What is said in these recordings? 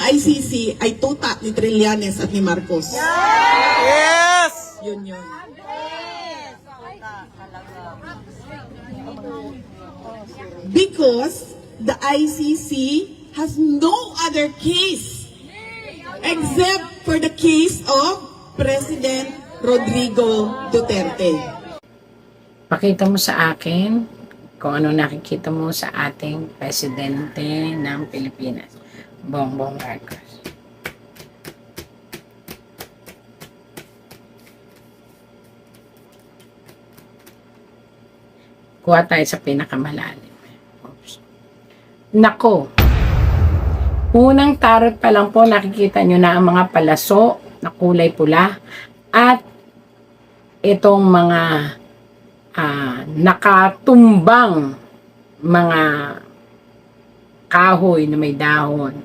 ICC ay tuta ni Trillanes at ni Marcos. Yes! Yun yun. Because the ICC has no other case except for the case of President Rodrigo Duterte. Pakita mo sa akin kung ano nakikita mo sa ating presidente ng Pilipinas, Bongbong Marcos. Kuha tayo sa pinakamalalim. Oops. Nako, unang tarot pa lang po nakikita nyo na ang mga palaso na kulay pula at itong mga nakatumbang mga kahoy na may dahon.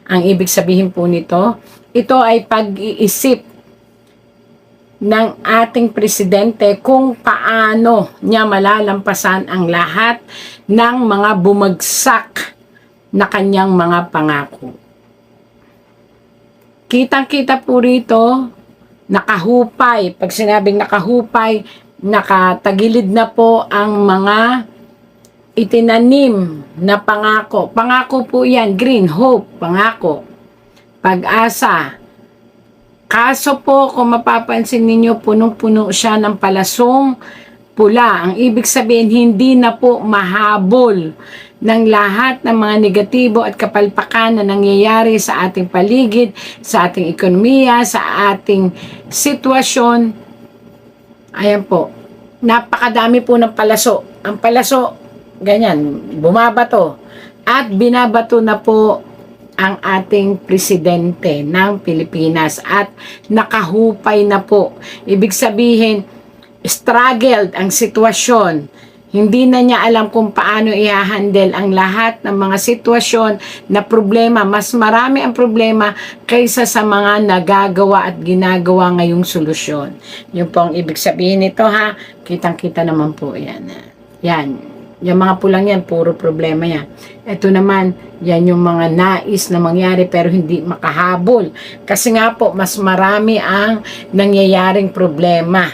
Ang ibig sabihin po nito, ito ay pag-iisip ng ating presidente kung paano niya malalampasan ang lahat ng mga bumagsak na kanyang mga pangako. Kitang-kita po rito, nakahupay. Pag sinabing nakahupay, nakatagilid na po ang mga itinanim na pangako. Pangako po yan, green, hope, pangako, pag-asa. Kaso po, kung mapapansin ninyo, punong-puno siya ng palasong pula. Ang ibig sabihin, hindi na po mahabol ng lahat ng mga negatibo at kapalpakan na nangyayari sa ating paligid, sa ating ekonomiya, sa ating sitwasyon. Ayan po, napakadami po ng palaso. Ang palaso, ganyan, bumabato. At binabato na po ang ating presidente ng Pilipinas at nakahupay na po. Ibig sabihin, struggled ang sitwasyon. Hindi na niya alam kung paano i-handle ang lahat ng mga sitwasyon na problema. Mas marami ang problema kaysa sa mga nagagawa at ginagawa ngayong solusyon. Yun po ang ibig sabihin nito, ha. Kitang-kita naman po yan. Yan. Yung mga pulang yan, puro problema yan. Ito naman, yan yung mga nais na mangyari pero hindi makahabol. Kasi nga po, mas marami ang nangyayaring problema.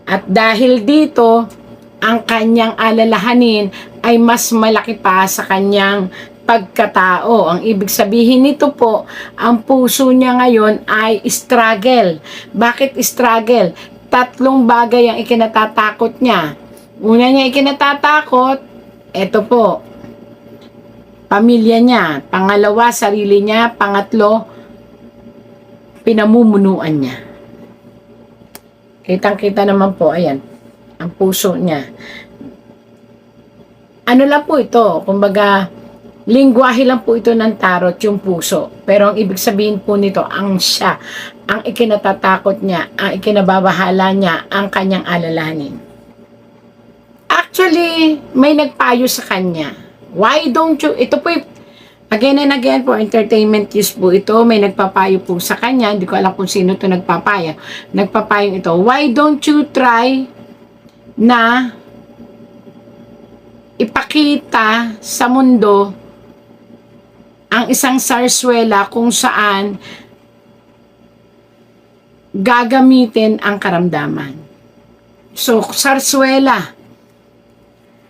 At dahil dito, ang kanyang alalahanin ay mas malaki pa sa kanyang pagkatao. Ang ibig sabihin nito po, ang puso niya ngayon ay struggle. Bakit struggle? 3 bagay ang ikinatatakot niya. Una niya ikinatatakot, eto po, pamilya niya. Pangalawa, sarili niya. Pangatlo, pinamumunuan niya. Kitang-kita naman po, ayan, ang puso niya. Ano lang po ito? Kumbaga, lingwahe lang po ito ng tarot, yung puso. Pero ang ibig sabihin po nito, ang siya, ang ikinatatakot niya, ang ikinababahala niya, ang kanyang alalahanin. Actually, may nagpayo sa kanya. Why don't you, ito po, again and again for entertainment use po ito, may nagpapayo po sa kanya, hindi ko alam kung sino to nagpapayo ito. Why don't you try na ipakita sa mundo ang isang sarswela kung saan gagamitin ang karamdaman. So, sarswela.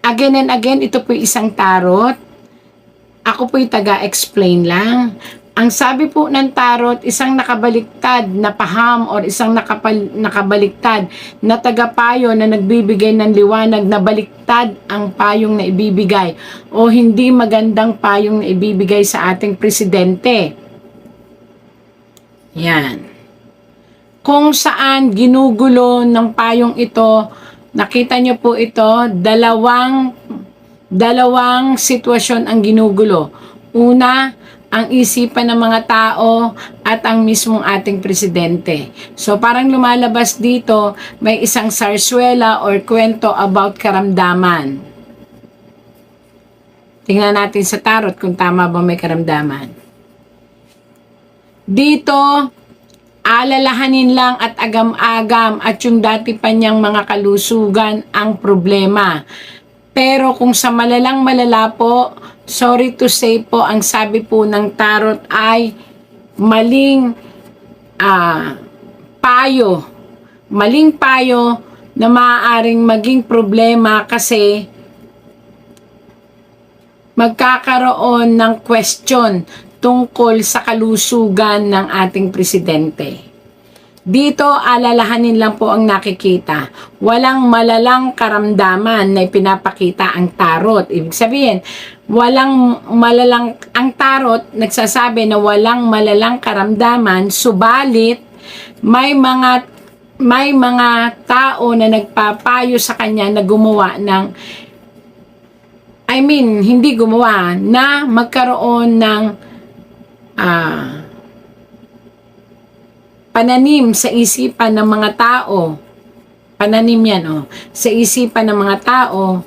Again and again, ito po isang tarot. Ako po'y taga-explain lang. Ang sabi po ng tarot, isang nakabaliktad na paham or isang nakabaliktad na tagapayo na nagbibigay ng liwanag na baliktad ang payong na ibibigay o hindi magandang payong na ibibigay sa ating presidente. Yan. Kung saan ginugulo ng payong ito, nakita nyo po ito, dalawang sitwasyon ang ginugulo. Una, ang isipan ng mga tao at ang mismong ating presidente. So parang lumalabas dito, may isang sarswela or kwento about karamdaman. Tingnan natin sa tarot kung tama ba may karamdaman. Dito, alalahanin lang at agam-agam at yung dati pa niyang mga kalusugan ang problema. Pero kung sa malalang malala po, sorry to say po, ang sabi po ng tarot ay maling payo. Maling payo na maaaring maging problema kasi magkakaroon ng question tungkol sa kalusugan ng ating presidente. Dito, alalahanin lang po ang nakikita. Walang malalang karamdaman na ipinapakita ang tarot. Ibig sabihin, walang malalang, ang tarot nagsasabi na walang malalang karamdaman, subalit may mga tao na nagpapayo sa kanya na gumawa ng, hindi gumawa, na magkaroon ng pananim sa isipan ng mga tao. Pananim yan, sa isipan ng mga tao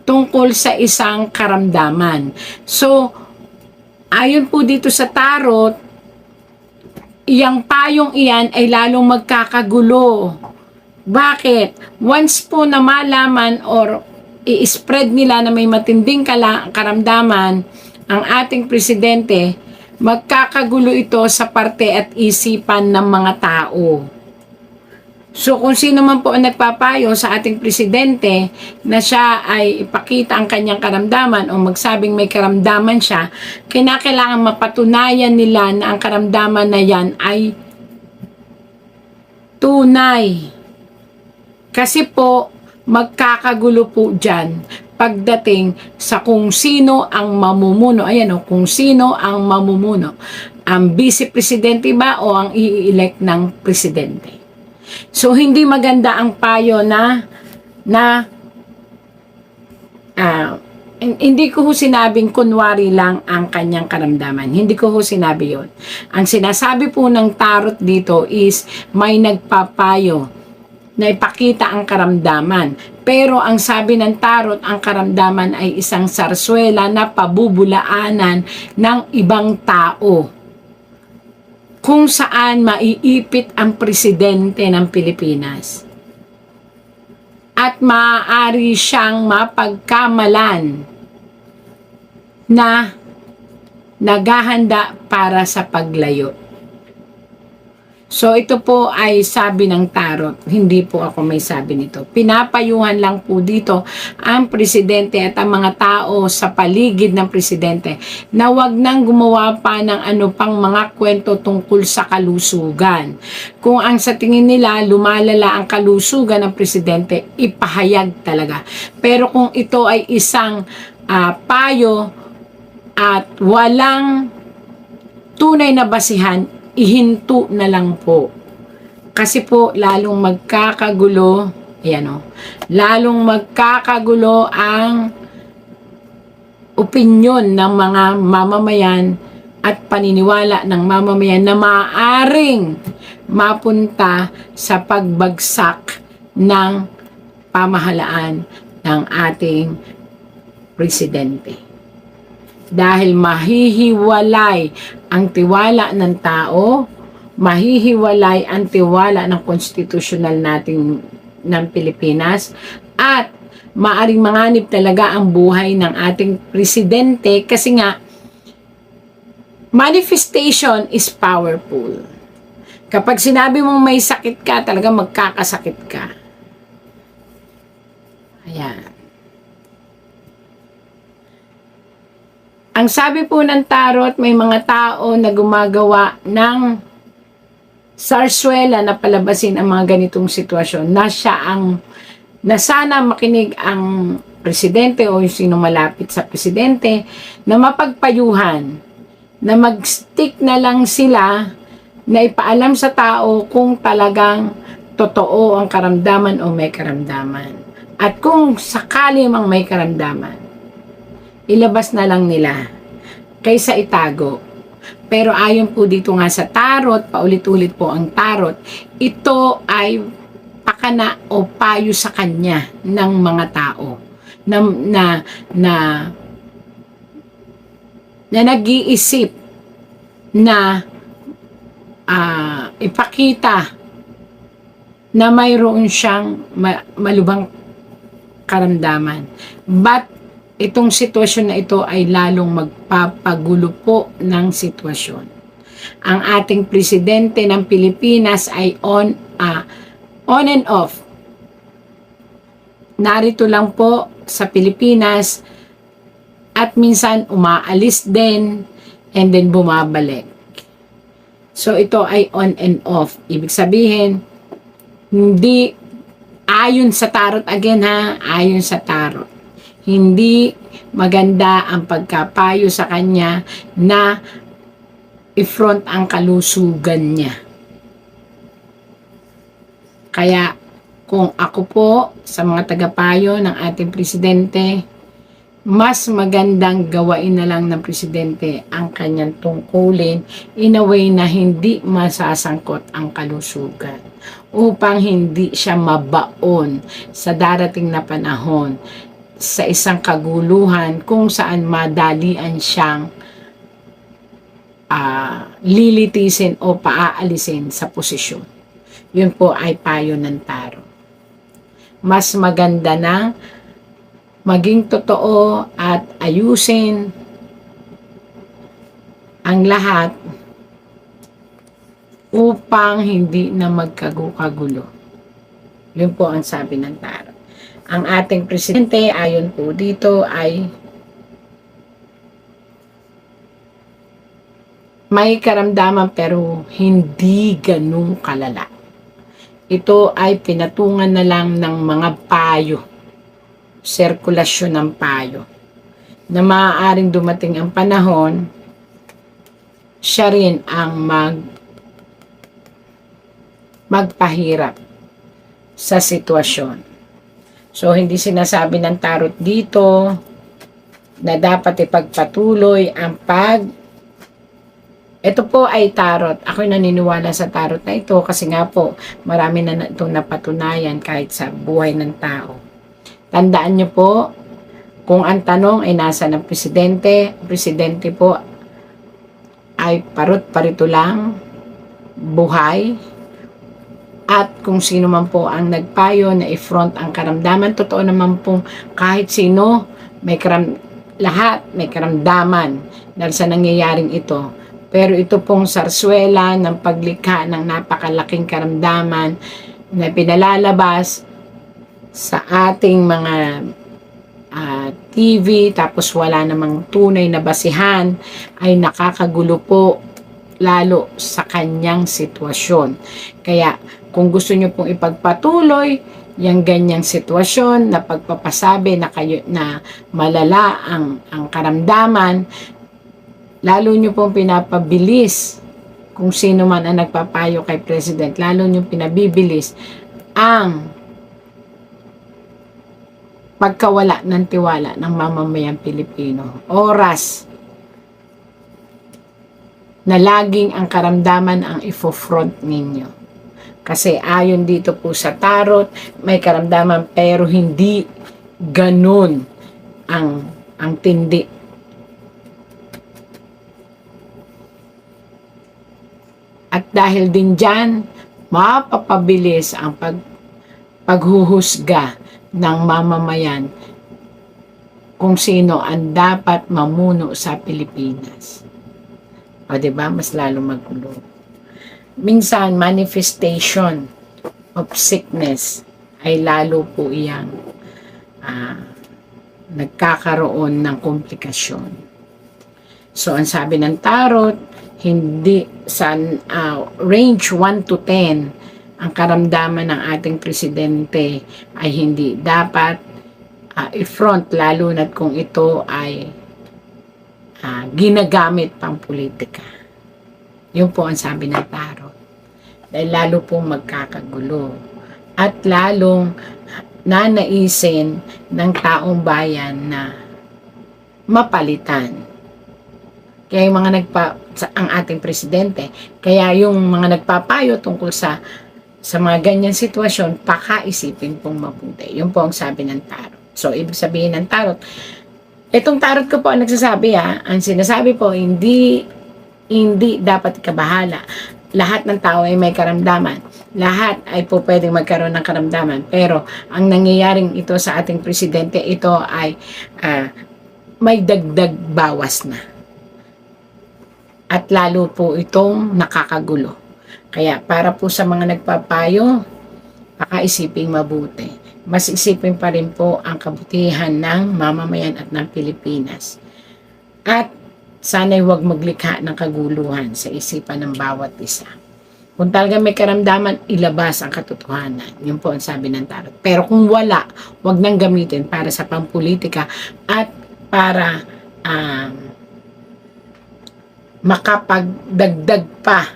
tungkol sa isang karamdaman. So, ayon po dito sa tarot, iyang payong iyan ay lalong magkakagulo. Bakit? Once po na malaman or i-spread nila na may matinding karamdaman ang ating presidente, magkakagulo ito sa parte at isipan ng mga tao. So kung sino man po ang nagpapayo sa ating presidente na siya ay ipakita ang kanyang karamdaman o magsabing may karamdaman siya, kinakailangan mapatunayan nila na ang karamdaman na yan ay tunay. Kasi po, magkakagulo po dyan pagdating sa kung sino ang mamumuno. Ayan kung sino ang mamumuno. Ang vice-presidente ba o ang i-elect ng presidente. So, hindi maganda ang payo hindi ko ho sinabing kunwari lang ang kanyang karamdaman. Hindi ko ho sinabi yon. Ang sinasabi po ng tarot dito is may nagpapayo na ipakita ang karamdaman. Pero ang sabi ng tarot, ang karamdaman ay isang sarswela na pabubulaanan ng ibang tao. Kung saan maiipit ang presidente ng Pilipinas. At maaari siyang mapagkamalan na naghahanda para sa paglayo. So ito po ay sabi ng tarot, hindi po ako may sabi nito. Pinapayuhan lang po dito ang presidente at ang mga tao sa paligid ng presidente na wag nang gumawa pa ng ano pang mga kwento tungkol sa kalusugan. Kung ang sa tingin nila lumalala ang kalusugan ng presidente, ipahayag talaga. Pero kung ito ay isang payo at walang tunay na basihan, ihinto na lang po. Kasi po, lalong magkakagulo, lalong magkakagulo ang opinyon ng mga mamamayan at paniniwala ng mamamayan na maaaring mapunta sa pagbagsak ng pamahalaan ng ating presidente. Dahil mahihiwalay ang tiwala ng tao, mahihiwalay ang tiwala ng konstitusyonal natin ng Pilipinas, at maaring manganib talaga ang buhay ng ating presidente kasi nga, manifestation is powerful. Kapag sinabi mong may sakit ka, talaga magkakasakit ka. Ayan. Ang sabi po ng tarot, may mga tao na gumagawa ng sarswela na palabasin ang mga ganitong sitwasyon na sana makinig ang presidente o yung sino malapit sa presidente na mapagpayuhan, na mag-stick na lang sila na ipaalam sa tao kung talagang totoo ang karamdaman o may karamdaman. At kung sakali mang may karamdaman, ilabas na lang nila kaysa itago. Pero ayon po dito nga sa tarot, paulit-ulit po ang tarot, ito ay pakana o payo sa kanya ng mga tao na nag-iisip na ipakita na mayroon siyang malubhang karamdaman. But itong sitwasyon na ito ay lalong magpapagulo po ng sitwasyon. Ang ating presidente ng Pilipinas ay on and off. Narito lang po sa Pilipinas at minsan umaalis din and then bumabalik. So ito ay on and off. Ibig sabihin, hindi ayon sa tarot again ha, ayon sa tarot. Hindi maganda ang pagkapayo sa kanya na i-front ang kalusugan niya. Kaya kung ako po sa mga tagapayo ng ating presidente, mas magandang gawain na lang ng presidente ang kanyang tungkulin in a way na hindi masasangkot ang kalusugan upang hindi siya mabaon sa darating na panahon sa isang kaguluhan kung saan madalian siyang lilitisin o paaalisin sa posisyon. Yun po ay payo ng tarot. Mas maganda na maging totoo at ayusin ang lahat upang hindi na magkagulo. Yun po ang sabi ng tarot. Ang ating presidente ayon po dito ay may karamdaman pero hindi ganun kalala. Ito ay pinatungan na lang ng mga payo, sirkulasyon ng payo, na maaaring dumating ang panahon, siya rin ang magpahirap sa sitwasyon. So, hindi sinasabi ng tarot dito na dapat ipagpatuloy ang ito po ay tarot. Ako'y naniniwala sa tarot na ito kasi nga po marami na itong napatunayan kahit sa buhay ng tao. Tandaan nyo po, kung ang tanong ay nasa ng presidente po ay parito lang, buhay, at kung sino man po ang nagpayo na i-front ang karamdaman, totoo naman po kahit sino, lahat may karamdaman dahil sa nangyayaring ito. Pero ito pong sarswela ng paglikha ng napakalaking karamdaman na pinalalabas sa ating mga TV tapos wala namang tunay na basihan ay nakakagulo po lalo sa kanyang sitwasyon. Kaya kung gusto nyo pong ipagpatuloy yung ganyang sitwasyon na pagpapasabi na kayo na malala ang karamdaman, lalo nyo pong pinapabilis kung sino man ang nagpapayo kay President, lalo nyo pinabibilis ang pagkawala ng tiwala ng mamamayang Pilipino. Oras na laging ang karamdaman ang ifo-front ninyo. Kasi ayon dito po sa tarot, may karamdaman pero hindi ganun ang tindi. At dahil din dyan, mapapabilis ang paghuhusga ng mamamayan kung sino ang dapat mamuno sa Pilipinas. O diba? Mas lalo magulo. Minsan, manifestation of sickness ay lalo po iyang nagkakaroon ng komplikasyon. So, ang sabi ng tarot, hindi sa range 1 to 10 ang karamdaman ng ating presidente ay hindi dapat i-front lalo na kung ito ay ginagamit pang politika. Yun po ang sabi ng tarot. Dahil lalo pong magkakagulo at lalong nanaisin ng taong bayan na mapalitan. Kaya yung mga ang ating presidente, kaya yung mga nagpapayo tungkol sa mga ganyan sitwasyon, pakaisipin pong mabuti. Yun po ang sabi ng tarot. So, ibig sabihin ng tarot, itong tarot ko po ang nagsasabi ang sinasabi po, hindi dapat ikabahala. Lahat ng tao ay may karamdaman. Lahat ay po pwedeng magkaroon ng karamdaman. Pero, ang nangyayaring ito sa ating presidente, ito ay may dagdag bawas na. At lalo po itong nakakagulo. Kaya para po sa mga nagpapayo, pakaisiping mabuti. Mas isipin pa rin po ang kabutihan ng mamamayan at ng Pilipinas. At sana'y huwag maglikha ng kaguluhan sa isipan ng bawat isa. Kung talaga may karamdaman, ilabas ang katotohanan. Yun po ang sabi ng tarot. Pero kung wala, huwag nang gamitin para sa pampolitika at para makapagdagdag pa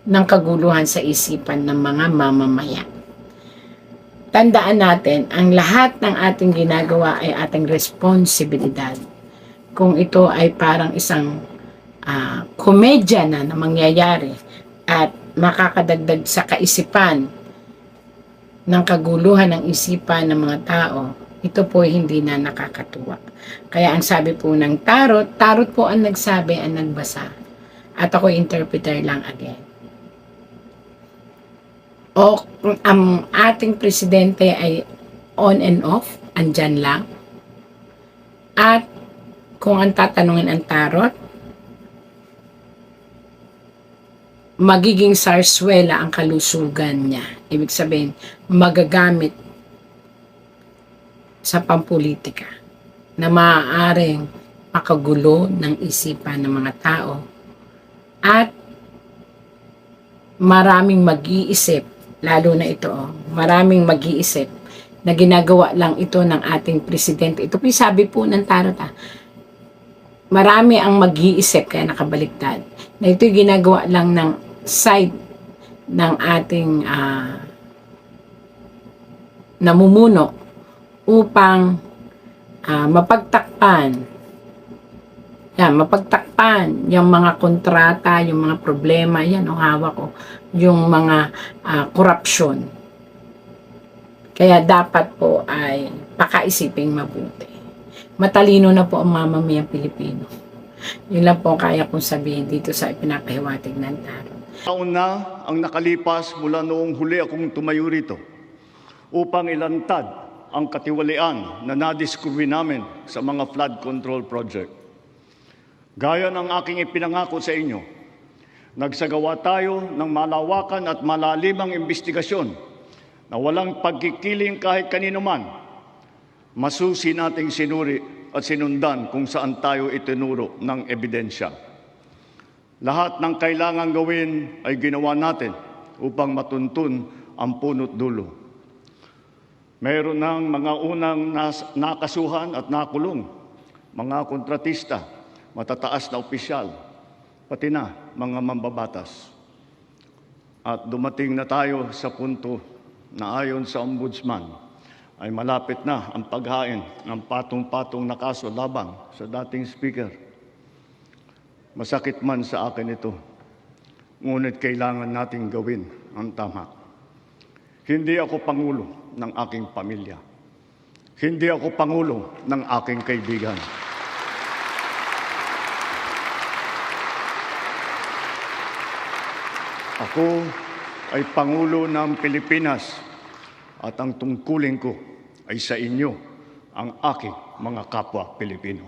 ng kaguluhan sa isipan ng mga mamamayan. Tandaan natin, ang lahat ng ating ginagawa ay ating responsibilidad. Kung ito ay parang isang komedya na mangyayari at makakadagdag sa kaisipan ng kaguluhan ng isipan ng mga tao, ito po hindi na nakakatuwa. Kaya ang sabi po ng tarot po ang nagsabi, ang nagbasa. At ako interpreter lang again. O ang ating presidente ay on and off, andyan lang. At kung ang tatanungin ang tarot, magiging sarswela ang kalusugan niya. Ibig sabihin, magagamit sa pampolitika na maaaring makagulo ng isipan ng mga tao at maraming mag-iisip, lalo na ito, maraming mag-iisip na ginagawa lang ito ng ating presidente. Ito po sabi po ng tarot, marami ang mag-iisip kaya nakabaliktad na ito'y ginagawa lang ng side ng ating namumuno upang mapagtakpan yung mga kontrata, yung mga problema, yan ang hawak ko, yung mga korupsyon. Kaya dapat po ay pakaisiping mabuti. Matalino na po ang mamamayang Pilipino. Yun lang po kaya kong sabihin dito sa ipinapahiwatig ng tarot. Taon na ang nakalipas mula noong huli akong tumayo rito upang ilantad ang katiwalian na nadiskubre namin sa mga flood control project. Gaya ng aking ipinangako sa inyo, nagsagawa tayo ng malawakan at malalimang investigasyon na walang pagkikiling kahit kanino man. Masusi nating sinuri at sinundan kung saan tayo itinuro ng ebidensya. Lahat ng kailangan gawin ay ginawa natin upang matuntun ang punot dulo. Mayroon ng mga unang nakasuhan at nakulong, mga kontratista, matataas na opisyal, pati na mga mambabatas. At dumating na tayo sa punto na ayon sa Ombudsman ay malapit na ang paghain ng patong-patong na kaso laban sa dating speaker. Masakit man sa akin ito, ngunit kailangan nating gawin ang tama. Hindi ako pangulo ng aking pamilya. Hindi ako pangulo ng aking kaibigan. Ako ay Pangulo ng Pilipinas at ang tungkulin ko ay sa inyo, ang aking mga kapwa Pilipino.